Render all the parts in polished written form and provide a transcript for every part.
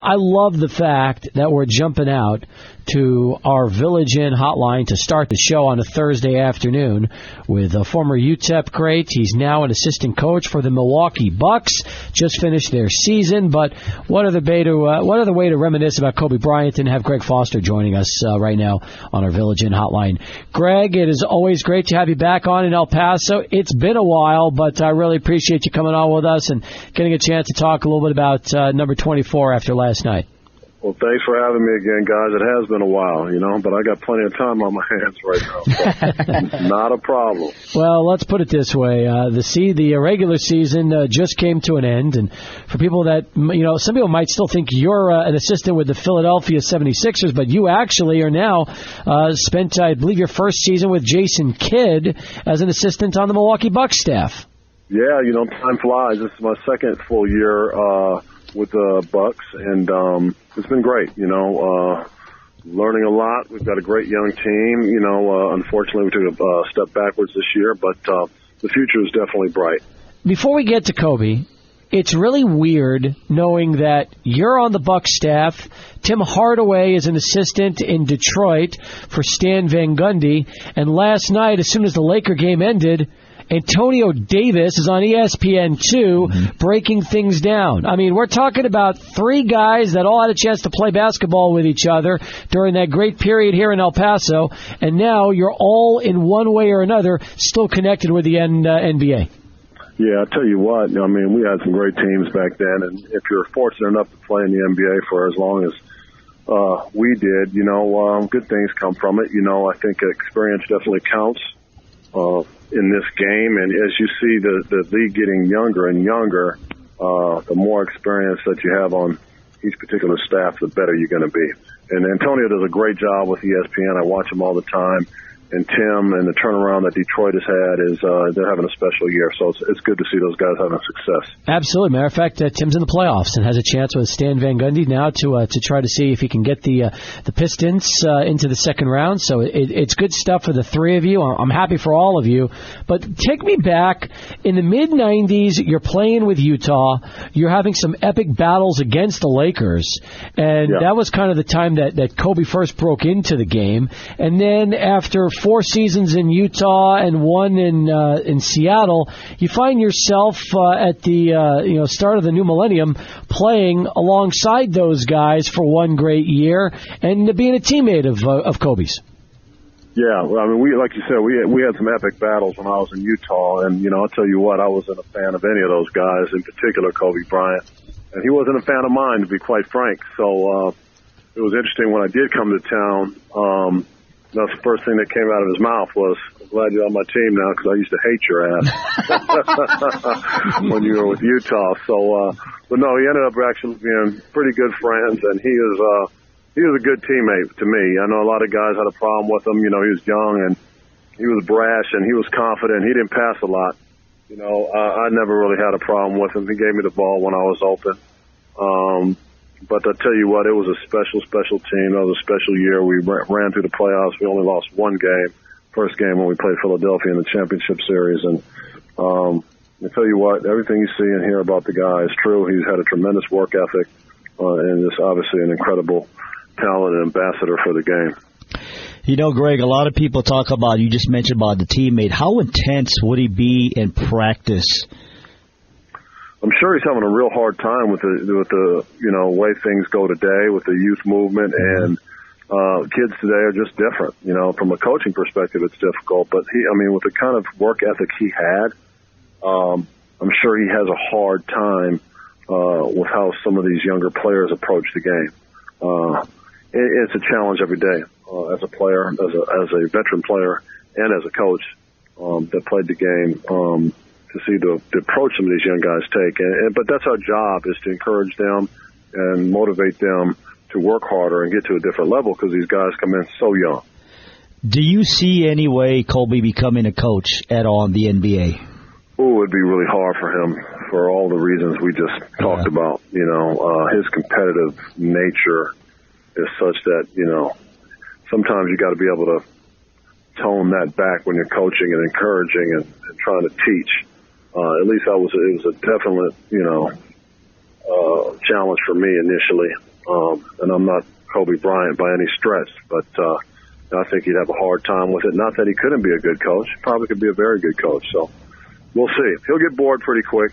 I love the fact that we're jumping out to our Village Inn hotline to start the show on a Thursday afternoon with a former UTEP great. He's now an assistant coach for the Milwaukee Bucks. Just finished their season, but what other way to reminisce about Kobe Bryant and have Greg Foster joining us right now on our Village Inn hotline. Greg, it is always great to have you back on in El Paso. It's been a while, but I really appreciate you coming on with us and getting a chance to talk a little bit about number 24 after last night. Well, thanks for having me again, guys. It has been a while, but I got plenty of time on my hands right now. So not a problem. Well, let's put it this way. The regular season just came to an end, and for people that, some people might still think you're an assistant with the Philadelphia 76ers, but you actually are now spent, I believe, your first season with Jason Kidd as an assistant on the Milwaukee Bucks staff. Yeah, time flies. This is my second full year with the Bucks, and it's been great. Learning a lot. We've got a great young team. Unfortunately, we took a step backwards this year, but the future is definitely bright. Before we get to Kobe, it's really weird knowing that you're on the Bucks staff. Tim Hardaway is an assistant in Detroit for Stan Van Gundy, and last night, as soon as the Laker game ended, Antonio Davis is on ESPN2 breaking things down. I mean, we're talking about three guys that all had a chance to play basketball with each other during that great period here in El Paso, and now you're all in one way or another still connected with the NBA. Yeah, I'll tell you what, we had some great teams back then, and if you're fortunate enough to play in the NBA for as long as we did, good things come from it. I think experience definitely counts in this game, and as you see the league getting younger and younger, the more experience that you have on each particular staff, the better you're going to be. And Antonio does a great job with ESPN. I watch him all the time. And Tim and the turnaround that Detroit has had is they're having a special year. So it's good to see those guys having success. Absolutely. Matter of fact, Tim's in the playoffs and has a chance with Stan Van Gundy now to try to see if he can get the Pistons into the second round. So it's good stuff for the three of you. I'm happy for all of you. But take me back. In the mid-'90s, you're playing with Utah. You're having some epic battles against the Lakers. And that was kind of the time that Kobe first broke into the game. And then after 4 seasons in Utah and 1 in Seattle, you find yourself at the start of the new millennium playing alongside those guys for one great year and being a teammate of Kobe's. Yeah, well, like you said, we had some epic battles when I was in Utah, and I'll tell you what, I wasn't a fan of any of those guys, in particular Kobe Bryant, and he wasn't a fan of mine, to be quite frank. So it was interesting when I did come to town. That's the first thing that came out of his mouth was, "I'm glad you're on my team now because I used to hate your ass when you were with Utah." So, but no, he ended up actually being pretty good friends, and he was a good teammate to me. I know a lot of guys had a problem with him. He was young and he was brash and he was confident. He didn't pass a lot. I never really had a problem with him. He gave me the ball when I was open. But I tell you what, it was a special, special team. That was a special year. We ran through the playoffs. We only lost one game, first game when we played Philadelphia in the championship series. And I tell you what, everything you see and hear about the guy is true. He's had a tremendous work ethic and is obviously an incredible talent and ambassador for the game. Greg, a lot of people talk about, you just mentioned about the teammate. How intense would he be in practice? I'm sure he's having a real hard time with the way things go today with the youth movement, and kids today are just different. From a coaching perspective, it's difficult, but with the kind of work ethic he had, I'm sure he has a hard time with how some of these younger players approach the game. It's a challenge every day as a player, as a veteran player, and as a coach that played the game. To see the approach some of these young guys take. But that's our job, is to encourage them and motivate them to work harder and get to a different level because these guys come in so young. Do you see any way Kobe becoming a coach at all in the NBA? Oh, it'd be really hard for him for all the reasons we just talked about. His competitive nature is such that, sometimes you got to be able to tone that back when you're coaching and encouraging and trying to teach. At least it was a definite, challenge for me initially. And I'm not Kobe Bryant by any stretch, but I think he'd have a hard time with it. Not that he couldn't be a good coach. He probably could be a very good coach. So we'll see. He'll get bored pretty quick.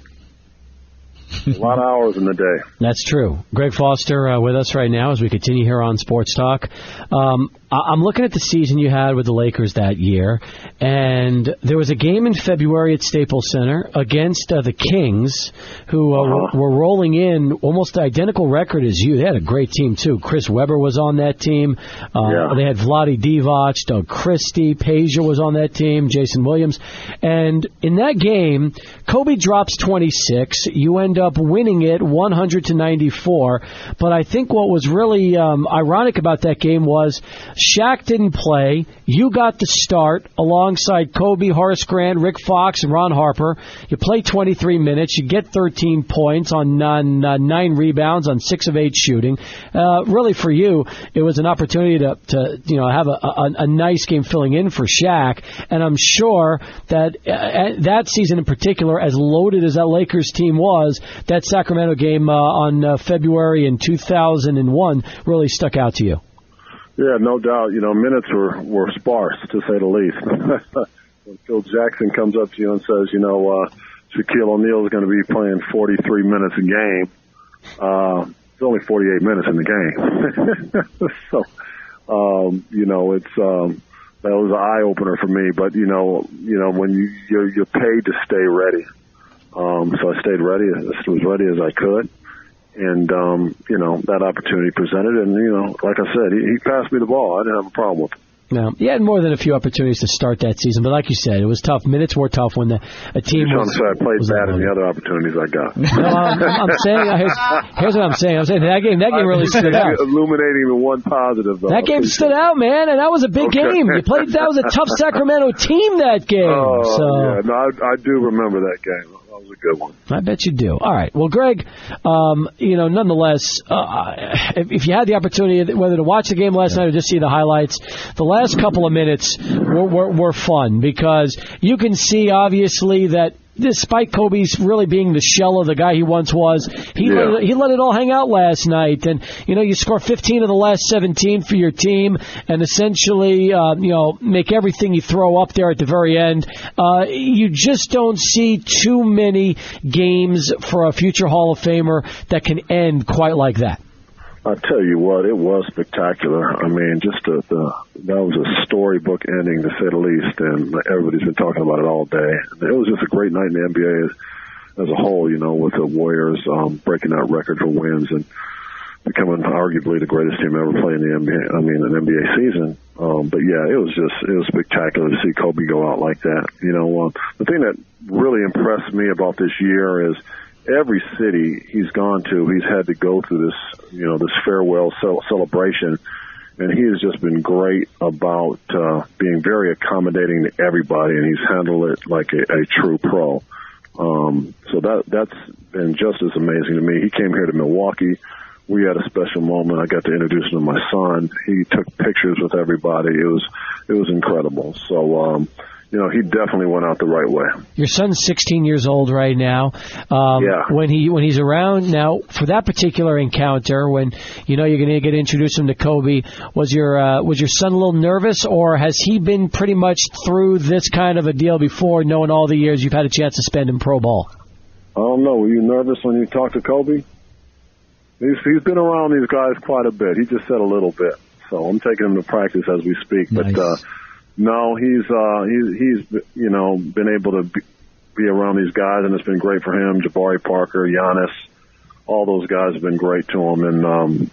A lot of hours in the day. That's true. Greg Foster with us right now as we continue here on Sports Talk. I'm looking at the season you had with the Lakers that year, and there was a game in February at Staples Center against the Kings, who were rolling in almost the identical record as you. They had a great team, too. Chris Webber was on that team. They had Vlade Divac, Doug Christie, Peja was on that team, Jason Williams. And in that game, Kobe drops 26. You end up winning it 100-94. But I think what was really ironic about that game was Shaq didn't play. You got the start alongside Kobe, Horace Grant, Rick Fox, and Ron Harper. You play 23 minutes. You get 13 points on 9 rebounds on 6 of 8 shooting. Really, for you, it was an opportunity to have a nice game filling in for Shaq. And I'm sure that that season in particular, as loaded as that Lakers team was, that Sacramento game on February in 2001 really stuck out to you. Yeah, no doubt. Minutes were sparse, to say the least. When Phil Jackson comes up to you and says, Shaquille O'Neal is going to be playing 43 minutes a game, it's only 48 minutes in the game. So, that was an eye opener for me. But when you're paid to stay ready, so I stayed ready, as ready as I could. And, that opportunity presented. And, like I said, he passed me the ball. I didn't have a problem with it. No, he had more than a few opportunities to start that season, but like you said, it was tough. Minutes were tough when a team You're was... trying to say I played bad in the other opportunities I got. No, I'm saying... Here's what I'm saying. I'm saying that game really stood out. Illuminating the one positive, though. That game stood out, man, and that was a big game. That was a tough Sacramento team, that game. Yeah. No, I do remember that game. That was a good one. I bet you do. All right. Well, Greg, nonetheless, if you had the opportunity, whether to watch the game last night or just see the highlights, the last couple of minutes were fun because you can see, obviously, that despite Kobe's really being the shell of the guy he once was, he let it all hang out last night. And, you score 15 of the last 17 for your team and essentially, make everything you throw up there at the very end. You just don't see too many games for a future Hall of Famer that can end quite like that. I'll tell you what, it was spectacular. I mean, that was a storybook ending, to say the least, and everybody's been talking about it all day. It was just a great night in the NBA as a whole, with the Warriors breaking that record for wins and becoming arguably the greatest team ever played in the NBA. I mean, an NBA season. But yeah, it was spectacular to see Kobe go out like that. The thing that really impressed me about this year is every city he's gone to, he's had to go through this, this farewell celebration, and he has just been great about being very accommodating to everybody, and he's handled it like a true pro. So that's been just as amazing to me. He came here to Milwaukee. We had a special moment. I got to introduce him to my son. He took pictures with everybody. It was incredible. So, he definitely went out the right way. Your son's 16 years old right now. Yeah. When he's around now, for that particular encounter, when you're going to get introduce him to Kobe, was your son a little nervous, or has he been pretty much through this kind of a deal before, knowing all the years you've had a chance to spend in pro ball? I don't know. Were you nervous when you talked to Kobe? He's been around these guys quite a bit. He just said a little bit, so I'm taking him to practice as we speak. Nice. But no, he's been able to be around these guys, and it's been great for him. Jabari Parker, Giannis, all those guys have been great to him, and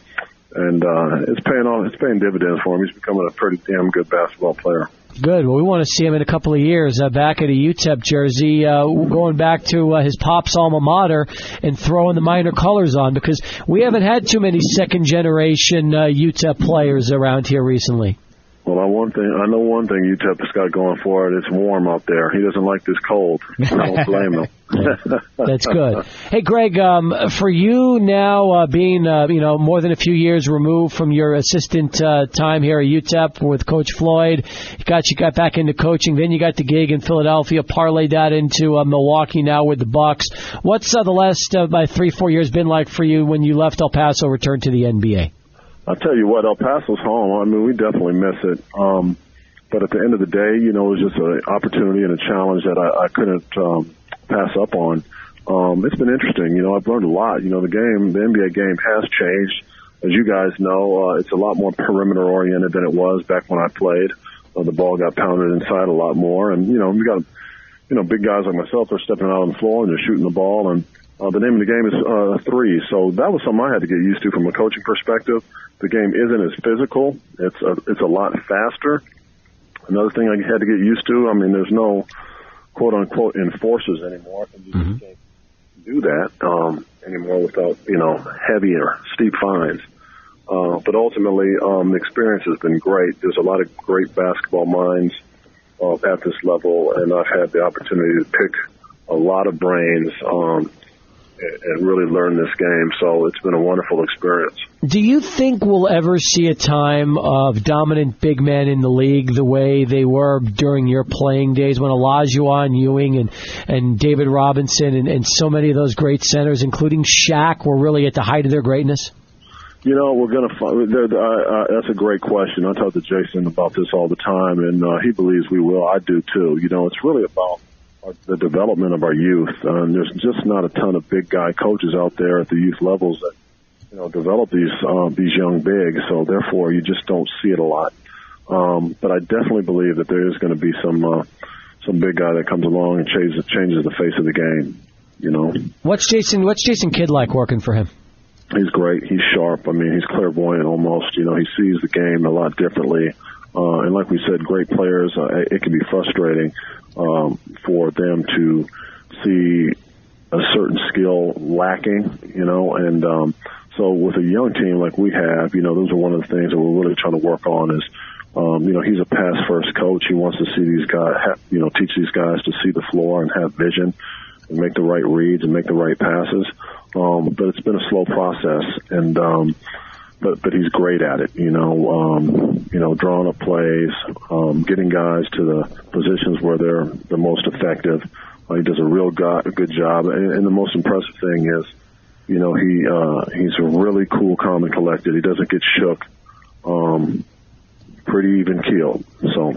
it's paying off. It's paying dividends for him. He's becoming a pretty damn good basketball player. Good. Well, we want to see him in a couple of years back at a UTEP jersey, going back to his pop's alma mater and throwing the minor colors on, because we haven't had too many second-generation UTEP players around here recently. Well, I know one thing UTEP's got going for it. It's warm out there. He doesn't like this cold. I don't blame him. That's good. Hey, Greg, for you now, being more than a few years removed from your assistant time here at UTEP with Coach Floyd, you got back into coaching. Then you got the gig in Philadelphia, parlayed that into Milwaukee now with the Bucks. What's the last 3-4 years been like for you when you left El Paso, returned to the NBA? I'll tell you what, El Paso's home. I mean, we definitely miss it. But at the end of the day, it was just an opportunity and a challenge that I couldn't pass up on. It's been interesting. I've learned a lot. The NBA game has changed. As you guys know, it's a lot more perimeter-oriented than it was back when I played. The ball got pounded inside a lot more. And, we got, big guys like myself are stepping out on the floor and they're shooting the ball. And the name of the game is three. So that was something I had to get used to from a coaching perspective. The game isn't as physical. It's a lot faster. Another thing I had to get used to, there's no quote-unquote enforcers anymore. You just can't do that anymore without, heavy or steep fines. But ultimately, the experience has been great. There's a lot of great basketball minds at this level, and I've had the opportunity to pick a lot of brains and really learn this game. So it's been a wonderful experience. Do you think we'll ever see a time of dominant big men in the league the way they were during your playing days when Olajuwon, Ewing, and David Robinson and so many of those great centers, including Shaq, were really at the height of their greatness? We're going to find. That's a great question. I talk to Jason about this all the time, and he believes we will. I do too. It's really about the development of our youth. There's just not a ton of big guy coaches out there at the youth levels that develop these young bigs. So therefore, you just don't see it a lot. But I definitely believe that there is going to be some big guy that comes along and changes the face of the game. What's Jason Kidd like working for him? He's great. He's sharp. He's clairvoyant almost. He sees the game a lot differently. And like we said, great players, it can be frustrating for them to see a certain skill lacking, and so with a young team like we have, those are one of the things that we're really trying to work on is, he's a pass-first coach. He wants to see these guys, teach these guys to see the floor and have vision and make the right reads and make the right passes. But it's been a slow process, and but he's great at it. Drawing up plays, getting guys to the positions where they're the most effective. He does a real good job, and the most impressive thing is, he's really cool, calm, and collected. He doesn't get shook. Pretty even keeled. So.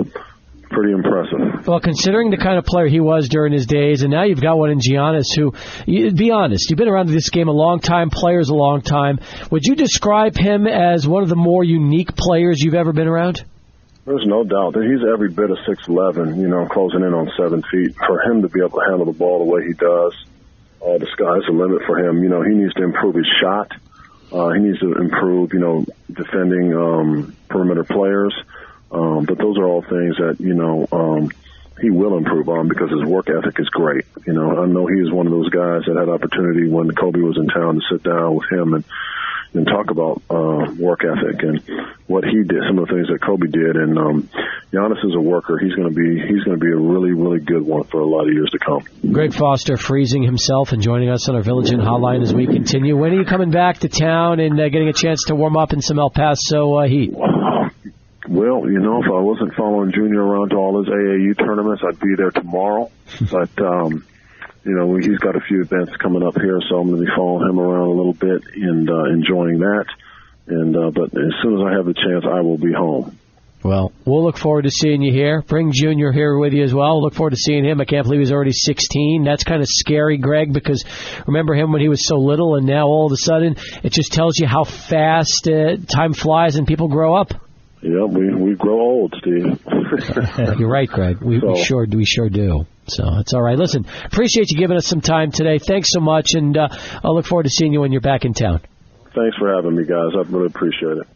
Pretty impressive. Well, considering the kind of player he was during his days, and now you've got one in Giannis who, be honest, you've been around this game a long time, players a long time. Would you describe him as one of the more unique players you've ever been around? There's no doubt that he's every bit of 6'11", closing in on 7 feet. For him to be able to handle the ball the way he does, the sky's the limit for him. He needs to improve his shot. He needs to improve, defending perimeter players. But those are all things that, he will improve on because his work ethic is great. I know he is one of those guys that had opportunity when Kobe was in town to sit down with him and talk about work ethic and what he did, some of the things that Kobe did. And Giannis is a worker. He's going to be a really, really good one for a lot of years to come. Greg Foster freezing himself and joining us on our Village Inn hotline as we continue. When are you coming back to town and getting a chance to warm up in some El Paso heat? Well, if I wasn't following Junior around to all his AAU tournaments, I'd be there tomorrow. But, he's got a few events coming up here, so I'm going to be following him around a little bit and enjoying that. But as soon as I have the chance, I will be home. Well, we'll look forward to seeing you here. Bring Junior here with you as well. Look forward to seeing him. I can't believe he's already 16. That's kind of scary, Greg, because remember him when he was so little, and now all of a sudden it just tells you how fast time flies and people grow up. Yeah, we grow old, Steve. You're right, Greg. We sure do. So it's all right. Listen, appreciate you giving us some time today. Thanks so much, and I'll look forward to seeing you when you're back in town. Thanks for having me, guys. I really appreciate it.